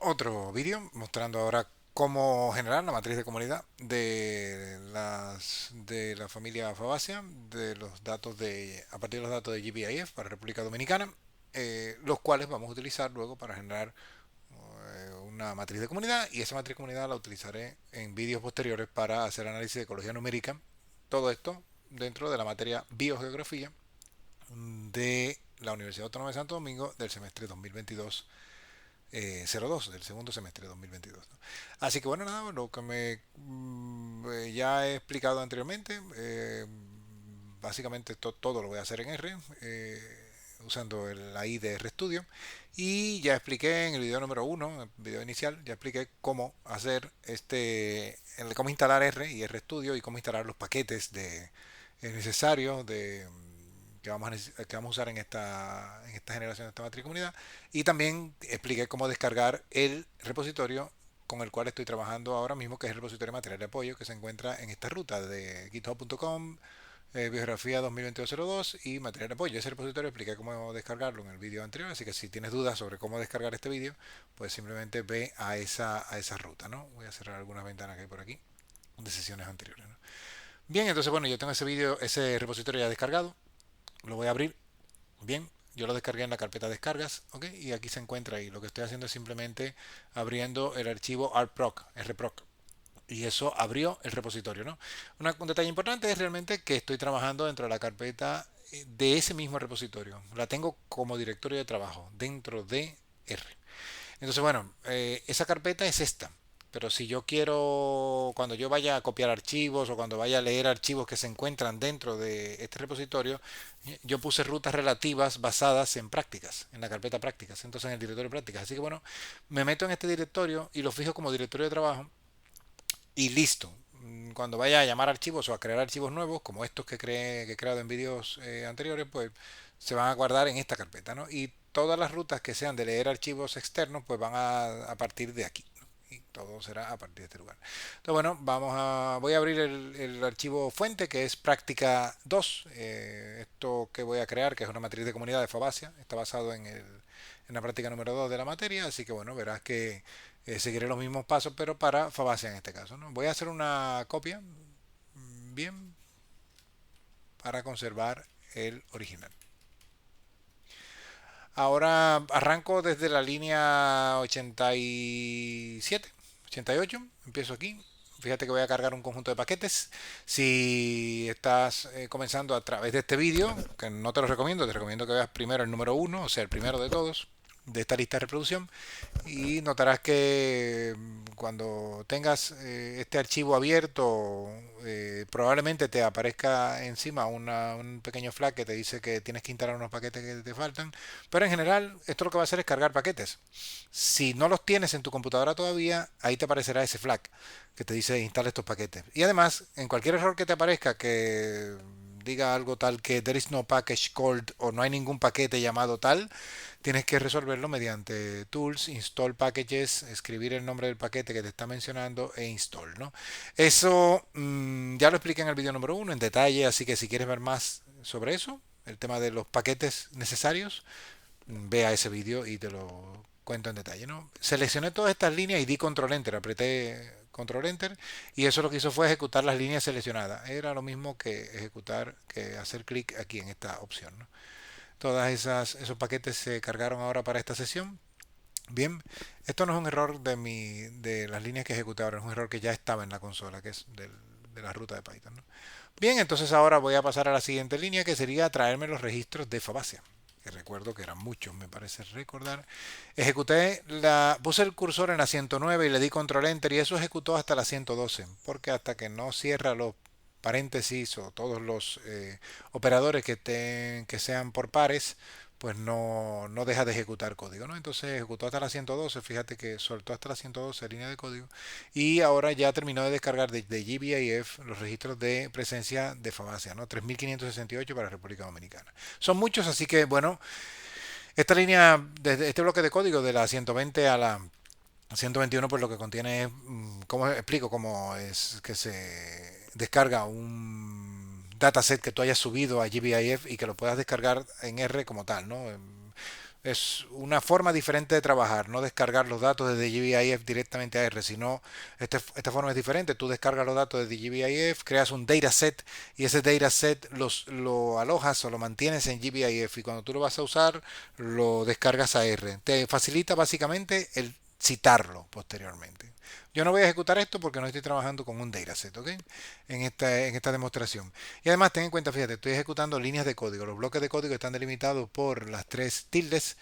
Otro vídeo mostrando ahora cómo generar la matriz de comunidad de la familia Fabaceae, de los datos a partir de los datos de GPIF para República Dominicana, los cuales vamos a utilizar luego para generar una matriz de comunidad, y esa matriz de comunidad la utilizaré en vídeos posteriores para hacer análisis de ecología numérica. Todo esto dentro de la materia biogeografía de la Universidad Autónoma de Santo Domingo del semestre 2022 02 del segundo semestre de 2022, ¿no? Así que bueno, nada, lo que ya he explicado anteriormente, básicamente todo lo voy a hacer en R, usando la I de RStudio, y ya expliqué en el video número 1, el video inicial, ya expliqué cómo hacer cómo instalar R y RStudio y cómo instalar los paquetes necesarios que vamos a usar en esta generación de esta matriz comunidad, y también expliqué cómo descargar el repositorio con el cual estoy trabajando ahora mismo, que es el repositorio de material de apoyo que se encuentra en esta ruta de github.com, biografía 2022-02 y material de apoyo. Ese repositorio expliqué cómo descargarlo en el vídeo anterior, así que si tienes dudas sobre cómo descargar este vídeo, pues simplemente ve a esa ruta, ¿no? Voy a cerrar algunas ventanas que hay por aquí de sesiones anteriores, ¿no? Bien, entonces bueno, yo tengo ese repositorio ya descargado, lo voy a abrir. Bien, yo lo descargué en la carpeta descargas, ¿ok? Y aquí se encuentra ahí. Lo que estoy haciendo es simplemente abriendo el archivo rproc. Y eso abrió el repositorio, ¿no? Un detalle importante es realmente que estoy trabajando dentro de la carpeta de ese mismo repositorio. La tengo como directorio de trabajo dentro de R. Entonces, bueno, esa carpeta es esta. Pero si yo quiero, cuando yo vaya a copiar archivos o cuando vaya a leer archivos que se encuentran dentro de este repositorio, yo puse rutas relativas basadas en prácticas, en la carpeta prácticas, entonces en el directorio prácticas. Así que bueno, me meto en este directorio y lo fijo como directorio de trabajo y listo. Cuando vaya a llamar archivos o a crear archivos nuevos, como estos que he creado en vídeos anteriores, pues se van a guardar en esta carpeta, ¿no? Y todas las rutas que sean de leer archivos externos, pues van a partir de aquí, ¿no? Y todo será a partir de este lugar. Entonces, bueno, voy a abrir el archivo fuente, que es práctica 2. Esto que voy a crear, que es una matriz de comunidad de Fabaceae, está basado en la práctica número 2 de la materia, así que bueno, verás que seguiré los mismos pasos, pero para Fabaceae en este caso, ¿no? Voy a hacer una copia, bien, para conservar el original. Ahora arranco desde la línea 87, 88, empiezo aquí. Fíjate que voy a cargar un conjunto de paquetes. Si estás comenzando a través de este vídeo, que no te lo recomiendo, te recomiendo que veas primero el número 1, o sea, el primero de todos, de esta lista de reproducción, y notarás que cuando tengas este archivo abierto, probablemente te aparezca encima un pequeño flag que te dice que tienes que instalar unos paquetes que te faltan, pero en general esto lo que va a hacer es cargar paquetes. Si no los tienes en tu computadora todavía, ahí te aparecerá ese flag que te dice instala estos paquetes. Y además, en cualquier error que te aparezca que diga algo tal que there is no package called o no hay ningún paquete llamado tal, tienes que resolverlo mediante tools, install packages, escribir el nombre del paquete que te está mencionando e install, ¿no? Eso ya lo expliqué en el vídeo número 1 en detalle, así que si quieres ver más sobre eso, el tema de los paquetes necesarios, ve a ese vídeo y te lo cuento en detalle, ¿no? Seleccioné todas estas líneas y di control enter, apreté control enter, y eso lo que hizo fue ejecutar las líneas seleccionadas. Era lo mismo que hacer clic aquí en esta opción, ¿no? Esos paquetes se cargaron ahora para esta sesión. Bien, esto no es un error de las líneas que ejecuté ahora, es un error que ya estaba en la consola, que es de la ruta de Python, ¿no? Bien, entonces ahora voy a pasar a la siguiente línea, que sería traerme los registros de Fabaceae, que recuerdo que eran muchos, me parece recordar. Puse el cursor en la 109 y le di control enter, y eso ejecutó hasta la 112, porque hasta que no cierra los paréntesis o todos los operadores que sean por pares, pues no deja de ejecutar código, ¿no? Entonces ejecutó hasta la 112, fíjate que soltó hasta la 112 línea de código, y ahora ya terminó de descargar de GBIF los registros de presencia de Fabaceae, ¿no? 3568 para República Dominicana. Son muchos, así que bueno, esta línea, desde este bloque de código de la 120 a la 121, pues lo que contiene es, ¿cómo explico? Cómo es que se descarga un dataset que tú hayas subido a GBIF y que lo puedas descargar en R como tal, ¿no? Es una forma diferente de trabajar, no descargar los datos desde GBIF directamente a R, sino esta forma es diferente. Tú descargas los datos desde GBIF, creas un dataset y ese dataset lo alojas o lo mantienes en GBIF y cuando tú lo vas a usar lo descargas a R. Te facilita básicamente el citarlo posteriormente. Yo no voy a ejecutar esto porque no estoy trabajando con un dataset, ¿ok? En esta demostración. Y además ten en cuenta, fíjate, estoy ejecutando líneas de código. Los bloques de código están delimitados por las tres tildes,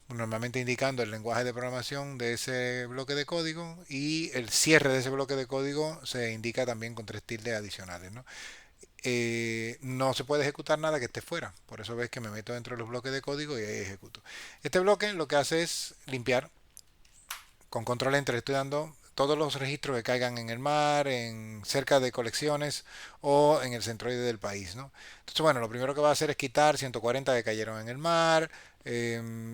normalmente indicando el lenguaje de programación de ese bloque de código y el cierre de ese bloque de código se indica también con tres tildes adicionales, ¿no? No se puede ejecutar nada que esté fuera. Por eso ves que me meto dentro de los bloques de código y ahí ejecuto. Este bloque lo que hace es limpiar con control enter. Estoy dando todos los registros que caigan en el mar, en cerca de colecciones o en el centroide del país, ¿no? Entonces, bueno, lo primero que va a hacer es quitar 140 que cayeron en el mar,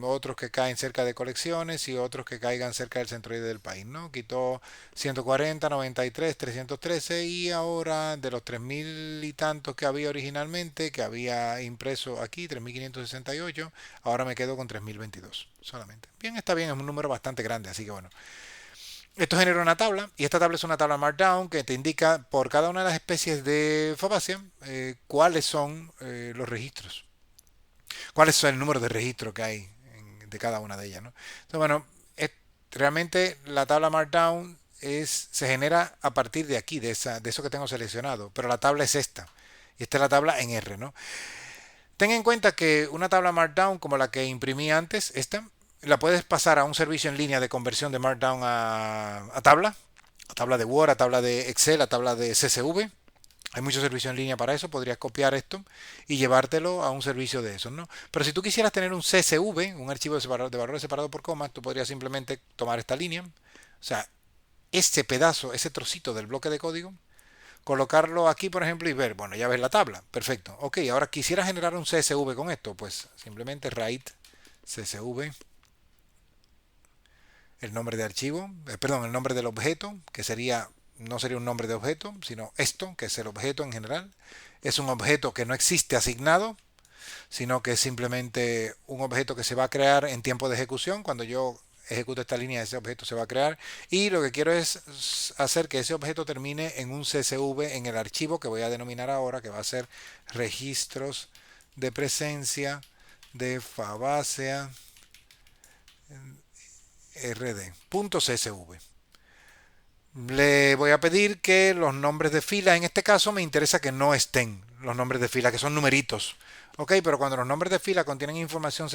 otros que caen cerca de colecciones y otros que caigan cerca del centroide del país, ¿no? Quitó 140, 93, 313 y ahora de los 3000 y tantos que había originalmente, que había impreso aquí, 3568, ahora me quedo con 3022 solamente. Bien, está bien, es un número bastante grande, así que bueno. Esto genera una tabla y esta tabla es una tabla Markdown que te indica por cada una de las especies de Fabaceae cuáles son los registros, cuál es el número de registros que hay de cada una de ellas, ¿no? Entonces, bueno, realmente la tabla Markdown se genera a partir de aquí, de eso que tengo seleccionado, pero la tabla es esta. Y esta es la tabla en R, ¿no? Ten en cuenta que una tabla Markdown como la que imprimí antes, esta, la puedes pasar a un servicio en línea de conversión de Markdown a tabla de Word, a tabla de Excel, a tabla de CSV. Hay muchos servicios en línea para eso, podrías copiar esto y llevártelo a un servicio de esos, ¿no? Pero si tú quisieras tener un CSV, un archivo de valores separado por comas, tú podrías simplemente tomar esta línea, o sea, ese pedazo, ese trocito del bloque de código, colocarlo aquí, por ejemplo, y ver, bueno, ya ves la tabla, perfecto. Ok, ahora quisiera generar un CSV con esto, pues simplemente write CSV, el nombre de archivo, perdón, el nombre del objeto, que sería, no sería un nombre de objeto, sino esto, que es el objeto en general. Es un objeto que no existe asignado, sino que es simplemente un objeto que se va a crear en tiempo de ejecución. Cuando yo ejecuto esta línea, ese objeto se va a crear. Y lo que quiero es hacer que ese objeto termine en un CSV en el archivo que voy a denominar ahora, que va a ser registros de presencia de Fabaceae rd.csv. Le voy a pedir que los nombres de fila, en este caso me interesa que no estén los nombres de fila, que son numeritos. Ok, pero cuando los nombres de fila contienen información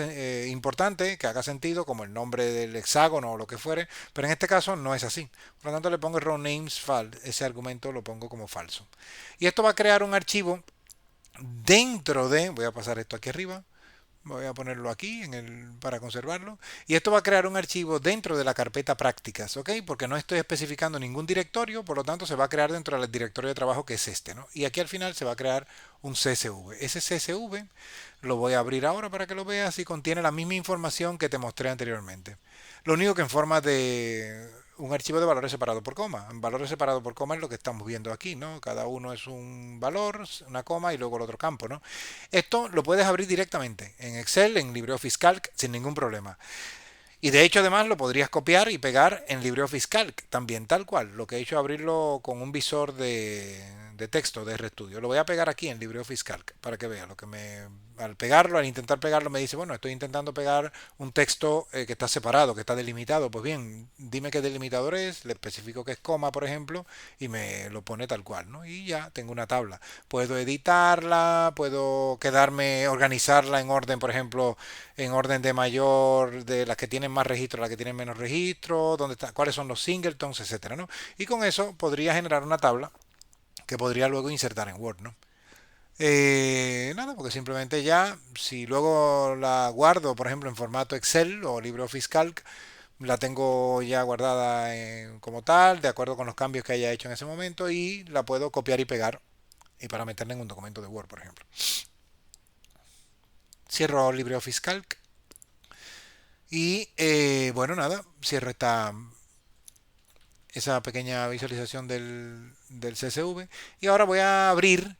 importante, que haga sentido, como el nombre del hexágono o lo que fuere, pero en este caso no es así. Por lo tanto le pongo row names false, ese argumento lo pongo como falso. Y esto va a crear un archivo dentro de, voy a pasar esto aquí arriba, voy a ponerlo aquí para conservarlo. Y esto va a crear un archivo dentro de la carpeta prácticas, ¿ok? Porque no estoy especificando ningún directorio, por lo tanto se va a crear dentro del directorio de trabajo que es este, ¿no? Y aquí al final se va a crear un CSV. Ese CSV lo voy a abrir ahora para que lo veas y contiene la misma información que te mostré anteriormente. Lo único que en forma de un archivo de valores separados por coma. Valores separados por coma es lo que estamos viendo aquí, ¿no? Cada uno es un valor, una coma y luego el otro campo, ¿no? Esto lo puedes abrir directamente en Excel, en LibreOffice Calc, sin ningún problema. Y de hecho además lo podrías copiar y pegar en LibreOffice Calc, también tal cual. Lo que he hecho es abrirlo con un visor de texto de RStudio. Lo voy a pegar aquí en LibreOffice Calc para que vea lo que al pegarlo, al intentar pegarlo me dice, bueno, estoy intentando pegar un texto que está separado, que está delimitado. Pues bien, dime qué delimitador es, le especifico que es coma, por ejemplo, y me lo pone tal cual, ¿no? Y ya tengo una tabla. Puedo editarla, puedo quedarme, organizarla en orden, por ejemplo, en orden de mayor, de las que tienen más registros, las que tienen menos registros, cuáles son los singletons, etcétera, ¿no? Y con eso podría generar una tabla que podría luego insertar en Word, ¿no? Nada, porque simplemente ya, si luego la guardo, por ejemplo, en formato Excel o LibreOffice Calc, la tengo ya guardada como tal, de acuerdo con los cambios que haya hecho en ese momento, y la puedo copiar y pegar y para meterla en un documento de Word, por ejemplo. Cierro LibreOffice Calc y bueno, nada, cierro esa pequeña visualización del CSV y ahora voy a abrir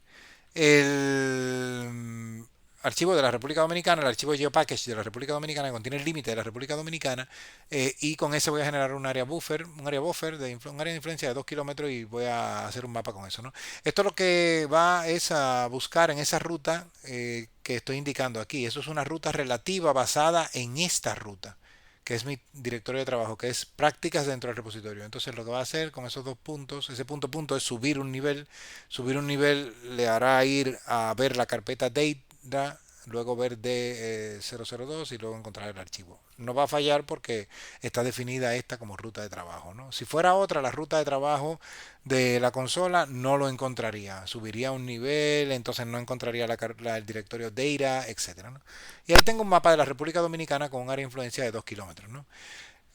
el archivo de la República Dominicana, el archivo GeoPackage de la República Dominicana, que contiene el límite de la República Dominicana, y con ese voy a generar un área buffer, un área de influencia de 2 kilómetros y voy a hacer un mapa con eso, ¿no? Esto lo que va es a buscar en esa ruta que estoy indicando aquí. Eso es una ruta relativa basada en esta ruta, que es mi directorio de trabajo, que es prácticas dentro del repositorio. Entonces lo que va a hacer con esos dos puntos, ese punto es subir un nivel. Subir un nivel le hará ir a ver la carpeta data, luego ver D002 y luego encontrar el archivo. No va a fallar porque está definida esta como ruta de trabajo, ¿no? Si fuera otra, la ruta de trabajo de la consola no lo encontraría. Subiría un nivel, entonces no encontraría el directorio data, etcétera, ¿no? Y ahí tengo un mapa de la República Dominicana con un área de influencia de 2 kilómetros, ¿no?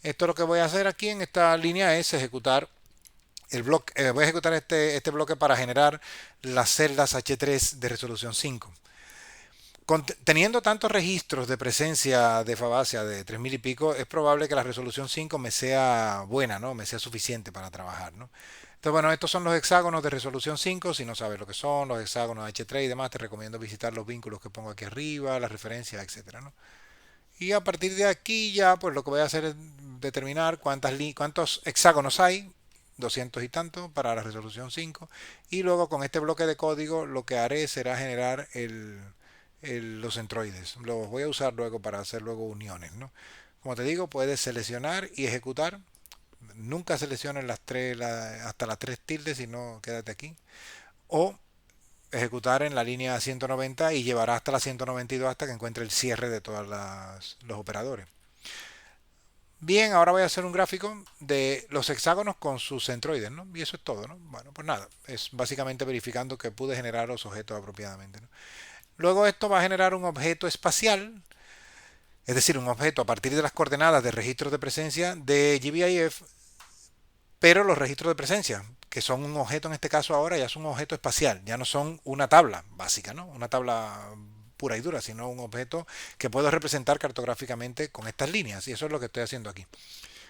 Esto lo que voy a hacer aquí en esta línea es ejecutar el bloque, voy a ejecutar este bloque para generar las celdas H3 de resolución 5. Teniendo tantos registros de presencia de Fabacia de 3000 y pico, es probable que la resolución 5 me sea buena, ¿no? Me sea suficiente para trabajar, ¿no? Entonces, bueno, estos son los hexágonos de resolución 5. Si no sabes lo que son, los hexágonos H3 y demás, te recomiendo visitar los vínculos que pongo aquí arriba, las referencias, etcétera, ¿no? Y a partir de aquí ya, pues lo que voy a hacer es determinar cuántos hexágonos hay, 200 y tanto para la resolución 5. Y luego con este bloque de código lo que haré será generar los centroides. Los voy a usar luego para hacer luego uniones, ¿no? Como te digo, puedes seleccionar y ejecutar. Nunca selecciones hasta las 3 tildes, sino quédate aquí. O ejecutar en la línea 190 y llevará hasta la 192 hasta que encuentre el cierre de todos los operadores. Bien, ahora voy a hacer un gráfico de los hexágonos con sus centroides, ¿no? Y eso es todo, ¿no? Bueno, pues nada, es básicamente verificando que pude generar los objetos apropiadamente, ¿no? Luego esto va a generar un objeto espacial, es decir, un objeto a partir de las coordenadas de registros de presencia de GBIF, pero los registros de presencia, que son un objeto en este caso ahora, ya son un objeto espacial, ya no son una tabla básica, ¿no? Una tabla pura y dura, sino un objeto que puedo representar cartográficamente con estas líneas, y eso es lo que estoy haciendo aquí.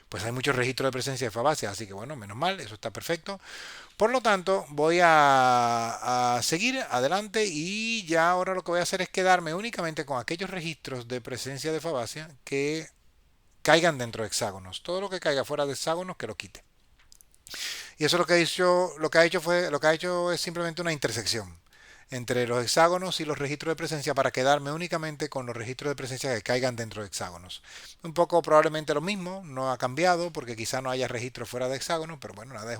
Pues hay muchos registros de presencia de Fabacia, así que bueno, menos mal, eso está perfecto. Por lo tanto, voy a seguir adelante y ya ahora lo que voy a hacer es quedarme únicamente con aquellos registros de presencia de Fabacia que caigan dentro de hexágonos. Todo lo que caiga fuera de hexágonos que lo quite. Y eso lo que ha hecho es simplemente una intersección entre los hexágonos y los registros de presencia para quedarme únicamente con los registros de presencia que caigan dentro de hexágonos. Un poco probablemente lo mismo, no ha cambiado porque quizá no haya registros fuera de hexágonos, pero bueno, nada,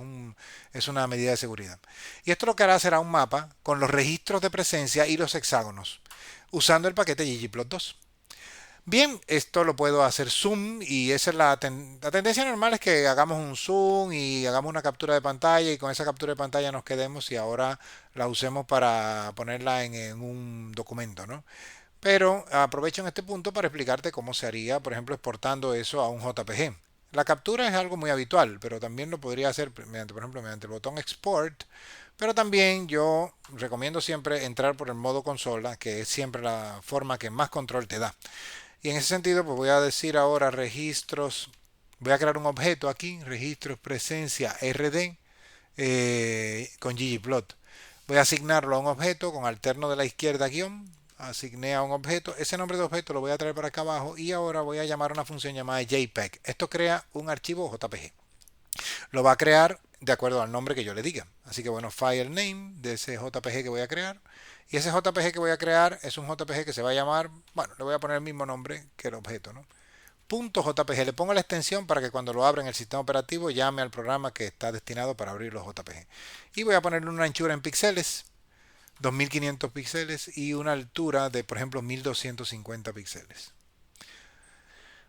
es una medida de seguridad. Y esto lo que hará será un mapa con los registros de presencia y los hexágonos, usando el paquete ggplot2. Bien, esto lo puedo hacer zoom y esa es la tendencia normal es que hagamos un zoom y hagamos una captura de pantalla y con esa captura de pantalla nos quedemos y ahora la usemos para ponerla en un documento, ¿no? Pero aprovecho en este punto para explicarte cómo se haría, por ejemplo, exportando eso a un JPG. La captura es algo muy habitual, pero también lo podría hacer mediante, por ejemplo, mediante el botón Export. Pero también yo recomiendo siempre entrar por el modo consola, que es siempre la forma que más control te da. Y en ese sentido, pues voy a decir ahora registros, voy a crear un objeto aquí, registros presencia RD con ggplot. Voy a asignarlo a un objeto con alterno de la izquierda guión, asigné a un objeto, ese nombre de objeto lo voy a traer para acá abajo y ahora voy a llamar a una función llamada JPEG. Esto crea un archivo JPG. Lo va a crear de acuerdo al nombre que yo le diga. Así que bueno, file name de ese JPG que voy a crear. Y ese JPG que voy a crear es un JPG que se va a llamar, bueno, le voy a poner el mismo nombre que el objeto, ¿no? Punto .jpg. Le pongo la extensión para que cuando lo abra en el sistema operativo llame al programa que está destinado para abrir los JPG. Y voy a ponerle una anchura en píxeles, 2500 píxeles y una altura de, por ejemplo, 1250 píxeles.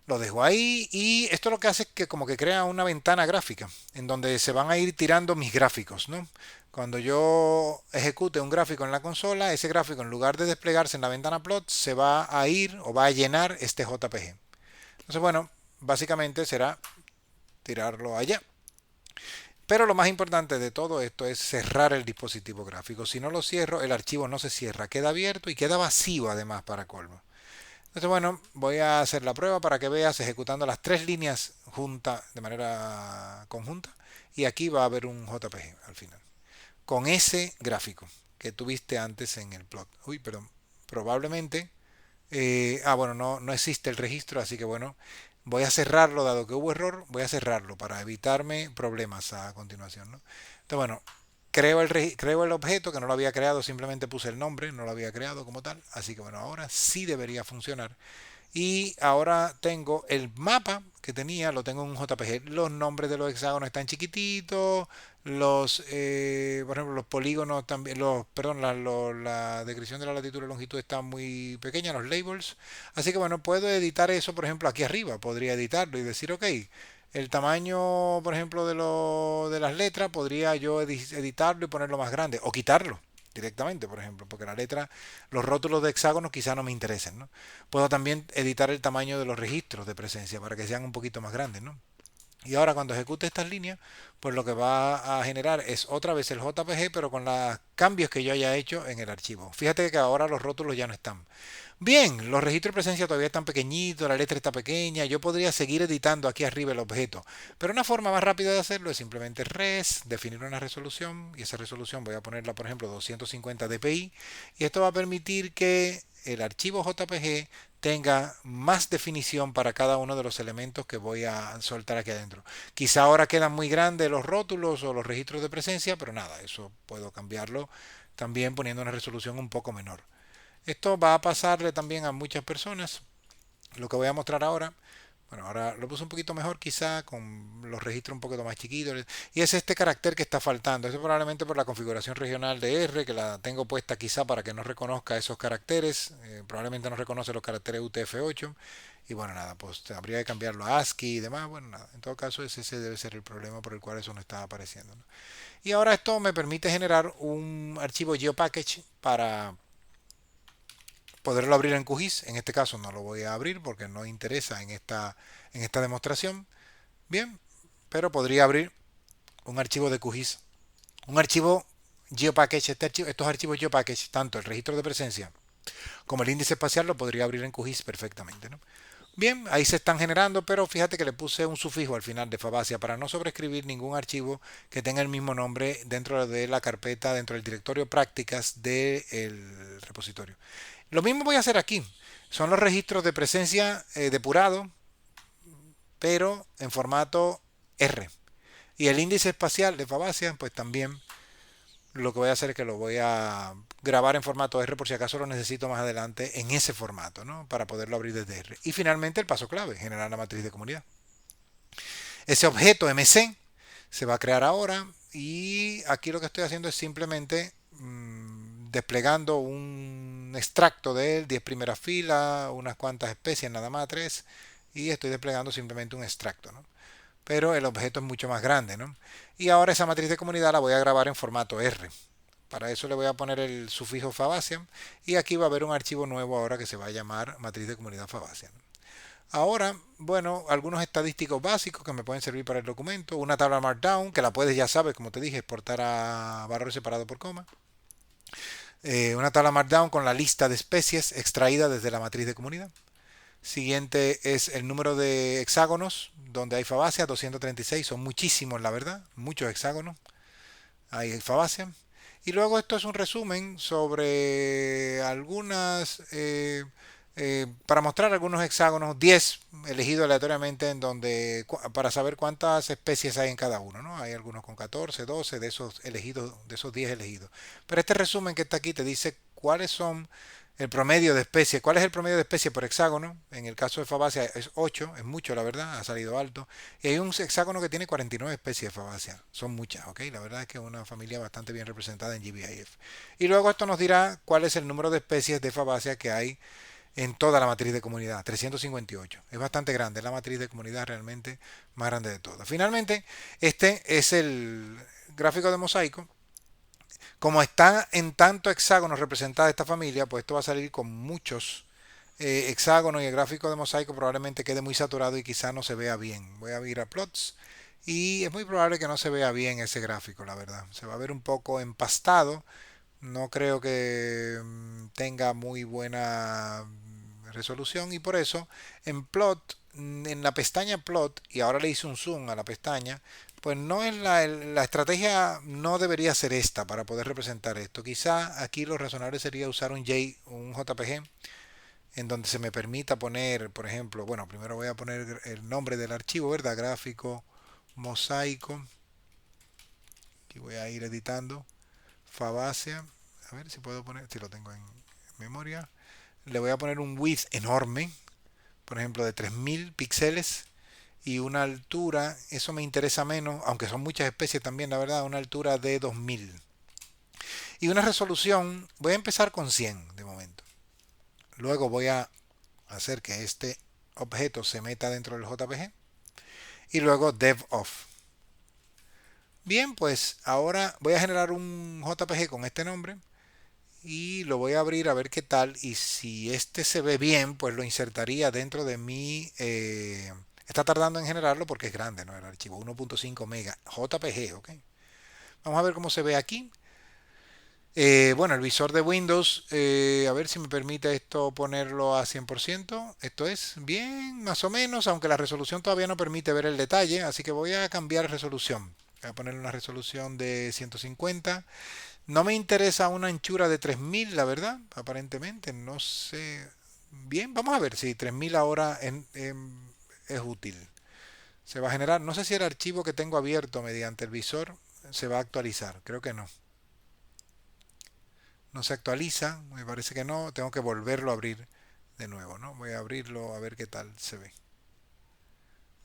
Lo dejo ahí y esto lo que hace es que como que crea una ventana gráfica en donde se van a ir tirando mis gráficos, ¿no? Cuando yo ejecute un gráfico en la consola, ese gráfico en lugar de desplegarse en la ventana plot se va a ir o va a llenar este JPG. Entonces, bueno, básicamente será tirarlo allá. Pero lo más importante de todo esto es cerrar el dispositivo gráfico. Si no lo cierro, el archivo no se cierra, queda abierto y queda vacío además para colmo. Entonces, bueno, voy a hacer la prueba para que veas ejecutando las tres líneas de manera conjunta. Y aquí va a haber un JPG al final. Con ese gráfico que tuviste antes en el plot. Uy, perdón. probablemente, bueno, no existe el registro, así que bueno, voy a cerrarlo, dado que hubo error, voy a cerrarlo para evitarme problemas a continuación, ¿no? Entonces, bueno, creo el objeto que no lo había creado, simplemente puse el nombre, no lo había creado como tal, así que bueno, ahora sí debería funcionar. Y ahora tengo el mapa que tenía, lo tengo en un JPG. Los nombres de los hexágonos están chiquititos. Por ejemplo, los polígonos también, perdón, la descripción de la latitud y la longitud está muy pequeña, los labels. Así que bueno, puedo editar eso, por ejemplo, aquí arriba. Podría editarlo y decir, ok, el tamaño, por ejemplo, de las letras, podría yo editarlo y ponerlo más grande o quitarlo directamente, por ejemplo, porque la letra, los rótulos de hexágonos quizá no me interesen, ¿no? Puedo también editar el tamaño de los registros de presencia para que sean un poquito más grandes, ¿no? Y ahora cuando ejecute estas líneas, pues lo que va a generar es otra vez el JPG, pero con los cambios que yo haya hecho en el archivo. Fíjate que ahora los rótulos ya no están. Bien, los registros de presencia todavía están pequeñitos, la letra está pequeña, yo podría seguir editando aquí arriba el objeto, pero una forma más rápida de hacerlo es simplemente definir una resolución, y esa resolución voy a ponerla, por ejemplo, 250 dpi, y esto va a permitir que el archivo JPG tenga más definición para cada uno de los elementos que voy a soltar aquí adentro. Quizá ahora quedan muy grandes los rótulos o los registros de presencia, pero nada, eso puedo cambiarlo también poniendo una resolución un poco menor. Esto va a pasarle también a muchas personas. Lo que voy a mostrar ahora, bueno, ahora lo puse un poquito mejor quizá con los registros un poquito más chiquitos. Y es este carácter que está faltando. Eso probablemente por la configuración regional de R, que la tengo puesta quizá para que no reconozca esos caracteres. Probablemente no reconoce los caracteres UTF-8. Y bueno, nada, pues habría que cambiarlo a ASCII y demás. Bueno, nada, en todo caso ese debe ser el problema por el cual eso no está apareciendo, ¿no? Y ahora esto me permite generar un archivo GeoPackage para poderlo abrir en QGIS. En este caso no lo voy a abrir porque no interesa en esta demostración. Bien, pero podría abrir un archivo de QGIS. Un archivo GeoPackage. Estos archivos GeoPackage, tanto el registro de presencia como el índice espacial, lo podría abrir en QGIS perfectamente, ¿no? Bien, ahí se están generando, pero fíjate que le puse un sufijo al final de Fabacia para no sobreescribir ningún archivo que tenga el mismo nombre dentro de la carpeta, dentro del directorio prácticas del repositorio. Lo mismo voy a hacer aquí. Son los registros de presencia depurado, pero en formato R. Y el índice espacial de Fabacia, pues también lo que voy a hacer es que lo voy a grabar en formato R por si acaso lo necesito más adelante en ese formato, ¿no? Para poderlo abrir desde R. Y finalmente el paso clave, generar la matriz de comunidad. Ese objeto MC se va a crear ahora y aquí lo que estoy haciendo es simplemente desplegando un extracto de él, 10 primeras filas, unas cuantas especies, nada más 3, y estoy desplegando simplemente un extracto, ¿no? Pero el objeto es mucho más grande, ¿no? Y ahora esa matriz de comunidad la voy a grabar en formato R. Para eso le voy a poner el sufijo Fabacean y aquí va a haber un archivo nuevo ahora que se va a llamar matriz de comunidad Fabacean. Ahora, bueno, algunos estadísticos básicos que me pueden servir para el documento. Una tabla Markdown, que la puedes, ya sabes, como te dije, exportar a valor separado por coma. Una tabla Markdown con la lista de especies extraída desde la matriz de comunidad. Siguiente es el número de hexágonos donde hay Fabaceae, 236, son muchísimos la verdad, muchos hexágonos, hay Fabaceae. Y luego esto es un resumen sobre para mostrar algunos hexágonos, 10 elegidos aleatoriamente en donde, para saber cuántas especies hay en cada uno, ¿no? Hay algunos con 14, 12 de esos elegidos, de esos 10 elegidos. Pero este resumen que está aquí te dice cuáles son el promedio de especies. ¿Cuál es el promedio de especies por hexágono? En el caso de Fabaceae es 8, es mucho la verdad, ha salido alto. Y hay un hexágono que tiene 49 especies de Fabaceae. Son muchas, ¿ok? La verdad es que es una familia bastante bien representada en GBIF. Y luego esto nos dirá cuál es el número de especies de Fabaceae que hay en toda la matriz de comunidad, 358. Es bastante grande, es la matriz de comunidad realmente más grande de todas. Finalmente, este es el gráfico de mosaico. Como está en tanto hexágonos representada esta familia, pues esto va a salir con muchos hexágonos y el gráfico de mosaico probablemente quede muy saturado y quizá no se vea bien. Voy a ir a plots y es muy probable que no se vea bien ese gráfico, la verdad. Se va a ver un poco empastado. No creo que tenga muy buena resolución y por eso en plot en la pestaña plot, y ahora le hice un zoom a la pestaña, pues no es la estrategia no debería ser esta para poder representar esto. Quizá aquí lo razonable sería usar un JPG en donde se me permita poner, por ejemplo, bueno, primero voy a poner el nombre del archivo, ¿verdad? Gráfico, mosaico. Aquí voy a ir editando. Fabácea. A ver si puedo poner, si lo tengo en memoria. Le voy a poner un width enorme, por ejemplo, de 3000 píxeles y una altura, eso me interesa menos, aunque son muchas especies también, la verdad, una altura de 2000. Y una resolución, voy a empezar con 100 de momento. Luego voy a hacer que este objeto se meta dentro del JPG y luego dev off. Bien, pues ahora voy a generar un JPG con este nombre y lo voy a abrir a ver qué tal, y si este se ve bien pues lo insertaría dentro de mi está tardando en generarlo porque es grande, ¿no? El archivo 1.5 mega JPG, ok. Vamos a ver cómo se ve aquí. Bueno, el visor de Windows, a ver si me permite esto ponerlo a 100%. Esto es bien, más o menos, aunque la resolución todavía no permite ver el detalle, así que voy a cambiar resolución. Voy a poner una resolución de 150. No me interesa una anchura de 3000, la verdad, aparentemente, no sé. Bien, vamos a ver si 3000 ahora es útil. Se va a generar, no sé si el archivo que tengo abierto mediante el visor se va a actualizar, creo que no. No se actualiza, me parece que no, tengo que volverlo a abrir de nuevo, ¿no? Voy a abrirlo a ver qué tal se ve.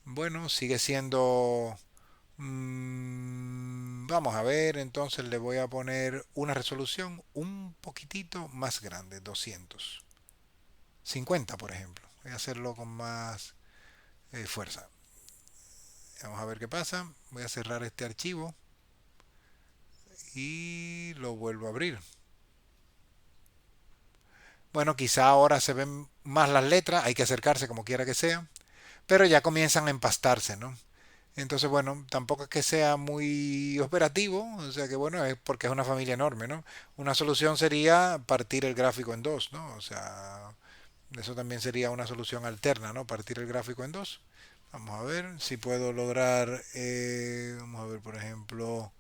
Bueno, sigue siendo... vamos a ver, entonces le voy a poner una resolución un poquitito más grande, 250 por ejemplo. Voy a hacerlo con más fuerza. Vamos a ver qué pasa. Voy a cerrar este archivo y lo vuelvo a abrir. Bueno, quizá ahora se ven más las letras, hay que acercarse como quiera que sea, pero ya comienzan a empastarse, ¿no? Entonces, bueno, tampoco es que sea muy operativo, o sea que bueno, es porque es una familia enorme, ¿no? Una solución sería partir el gráfico en dos, ¿no? O sea, eso también sería una solución alterna, ¿no? Partir el gráfico en dos. Vamos a ver si puedo lograr, vamos a ver, por ejemplo,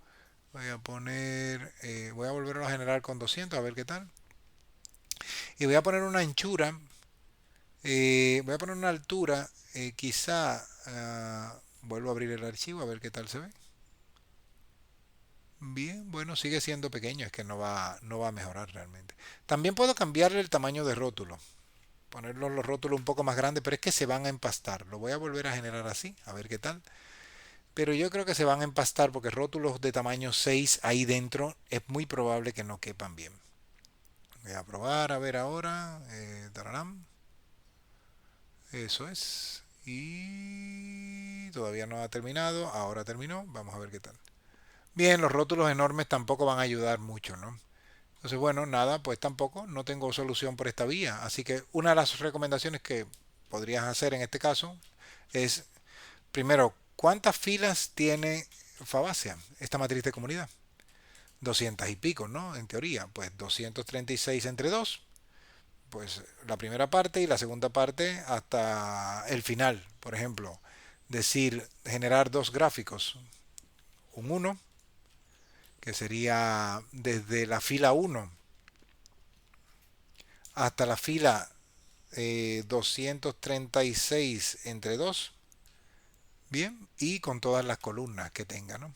voy a poner, voy a volverlo a generar con 200, a ver qué tal. Y voy a poner una anchura, voy a poner una altura, quizá, vuelvo a abrir el archivo a ver qué tal se ve. Bien, bueno, sigue siendo pequeño, es que no va a mejorar realmente. También puedo cambiarle el tamaño de rótulo, ponerlos los rótulos un poco más grandes, pero es que se van a empastar. Lo voy a volver a generar así, a ver qué tal. Pero yo creo que se van a empastar porque rótulos de tamaño 6 ahí dentro es muy probable que no quepan bien. Voy a probar a ver ahora. Tararán. Eso es. Y todavía no ha terminado. Ahora terminó. Vamos a ver qué tal. Bien, los rótulos enormes tampoco van a ayudar mucho, ¿no? Entonces, bueno, nada, pues tampoco, no tengo solución por esta vía. Así que una de las recomendaciones que podrías hacer en este caso es, primero, ¿cuántas filas tiene Fabácea, esta matriz de comunidad? 200 y pico, ¿no? En teoría, pues 236 entre 2, pues la primera parte y la segunda parte hasta el final. Por ejemplo, decir, generar dos gráficos, un uno que sería desde la fila uno hasta la fila 236 entre 2, bien, y con todas las columnas que tenga, ¿no?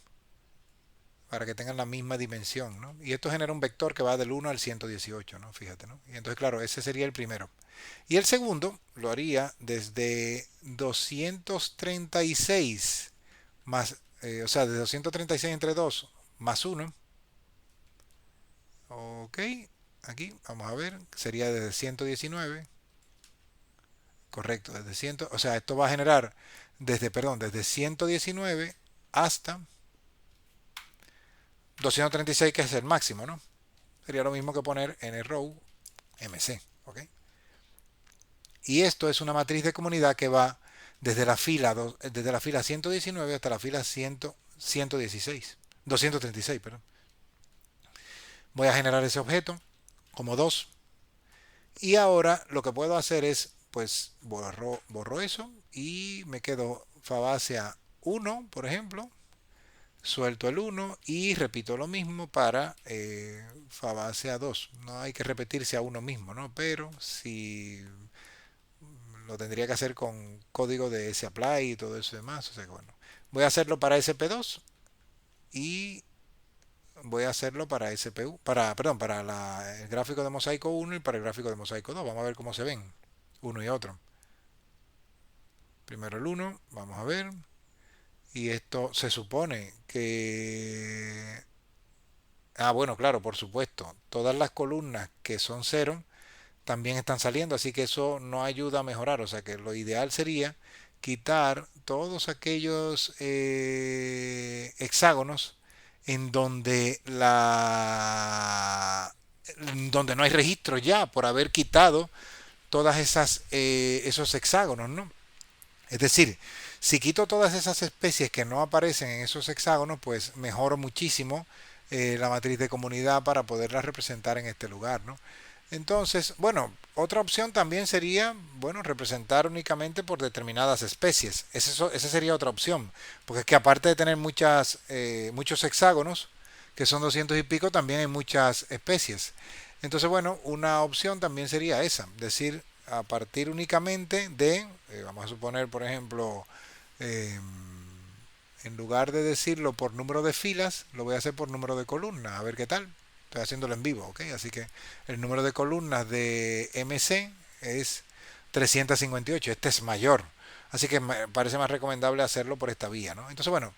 Para que tengan la misma dimensión, ¿no? Y esto genera un vector que va del 1 al 118, ¿no? Fíjate, ¿no? Y entonces, claro, ese sería el primero. Y el segundo lo haría desde 236 más, o sea, de 236 entre 2 más 1. Ok, aquí vamos a ver, sería desde 119. Correcto, desde 100, o sea, esto va a generar desde, perdón, desde 119 hasta 236, que es el máximo, ¿no? Sería lo mismo que poner en el row MC, ¿ok? Y esto es una matriz de comunidad que va desde la fila 119 hasta la fila 116, 236, perdón. Voy a generar ese objeto como 2. Y ahora lo que puedo hacer es, pues, borro eso y me quedo Fabácea 1, por ejemplo. Suelto el 1 y repito lo mismo para Fabácea 2. No hay que repetirse a uno mismo, ¿no? Pero si lo tendría que hacer con código de sapply y todo eso y demás. O sea que bueno, voy a hacerlo para SP2 y voy a hacerlo para SPU, perdón, para el gráfico de mosaico 1 y para el gráfico de mosaico 2. Vamos a ver cómo se ven uno y otro. Primero el 1, vamos a ver. Y esto se supone que... Ah, bueno, claro, por supuesto. Todas las columnas que son cero también están saliendo, así que eso no ayuda a mejorar. O sea que lo ideal sería quitar todos aquellos hexágonos en donde donde no hay registro ya por haber quitado todas esas esos hexágonos, ¿no? Es decir, si quito todas esas especies que no aparecen en esos hexágonos, pues mejoro muchísimo la matriz de comunidad para poderla representar en este lugar, ¿no? Entonces, bueno, otra opción también sería, bueno, representar únicamente por determinadas especies. Esa sería otra opción, porque es que aparte de tener muchos hexágonos, que son 200 y pico, también hay muchas especies. Entonces, bueno, una opción también sería esa, decir, a partir únicamente de, vamos a suponer, por ejemplo, eh, en lugar de decirlo por número de filas, lo voy a hacer por número de columnas, a ver qué tal. Estoy haciéndolo en vivo, ¿ok? Así que el número de columnas de MC es 358, este es mayor. Así que me parece más recomendable hacerlo por esta vía, ¿no? Entonces, bueno,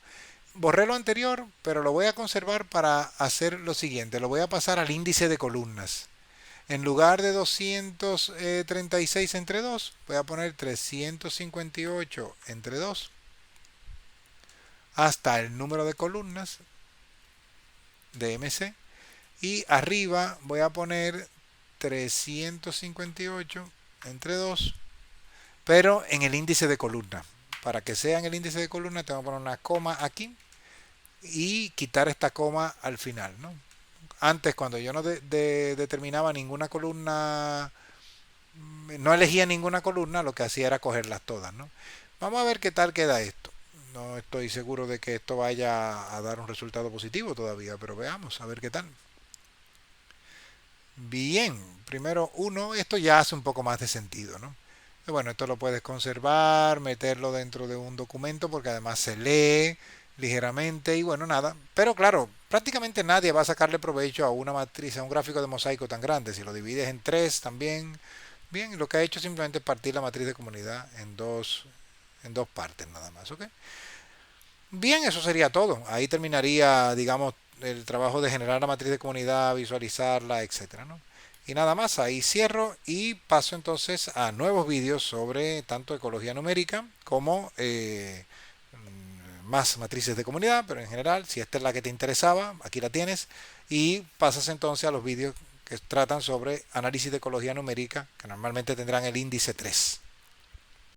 borré lo anterior, pero lo voy a conservar para hacer lo siguiente. Lo voy a pasar al índice de columnas. En lugar de 236 entre 2, voy a poner 358 entre 2 hasta el número de columnas de MC. Y arriba voy a poner 358 entre 2, pero en el índice de columna. Para que sea en el índice de columna tengo que poner una coma aquí y quitar esta coma al final, ¿no? Antes, cuando yo no determinaba ninguna columna, no elegía ninguna columna, lo que hacía era cogerlas todas, ¿no? Vamos a ver qué tal queda esto. No estoy seguro de que esto vaya a dar un resultado positivo todavía, pero veamos, a ver qué tal. Bien, primero uno, esto ya hace un poco más de sentido, ¿no? Bueno, esto lo puedes conservar, meterlo dentro de un documento porque además se lee ligeramente y bueno, nada. Pero claro, prácticamente nadie va a sacarle provecho a una matriz, a un gráfico de mosaico tan grande. Si lo divides en tres también, bien, lo que ha hecho simplemente es partir la matriz de comunidad en dos partes nada más, ¿ok? Bien, eso sería todo. Ahí terminaría, digamos, el trabajo de generar la matriz de comunidad, visualizarla, etcétera, ¿no? Y nada más, ahí cierro y paso entonces a nuevos vídeos sobre tanto ecología numérica como más matrices de comunidad, pero en general, si esta es la que te interesaba, aquí la tienes. Y pasas entonces a los vídeos que tratan sobre análisis de ecología numérica, que normalmente tendrán el índice 3.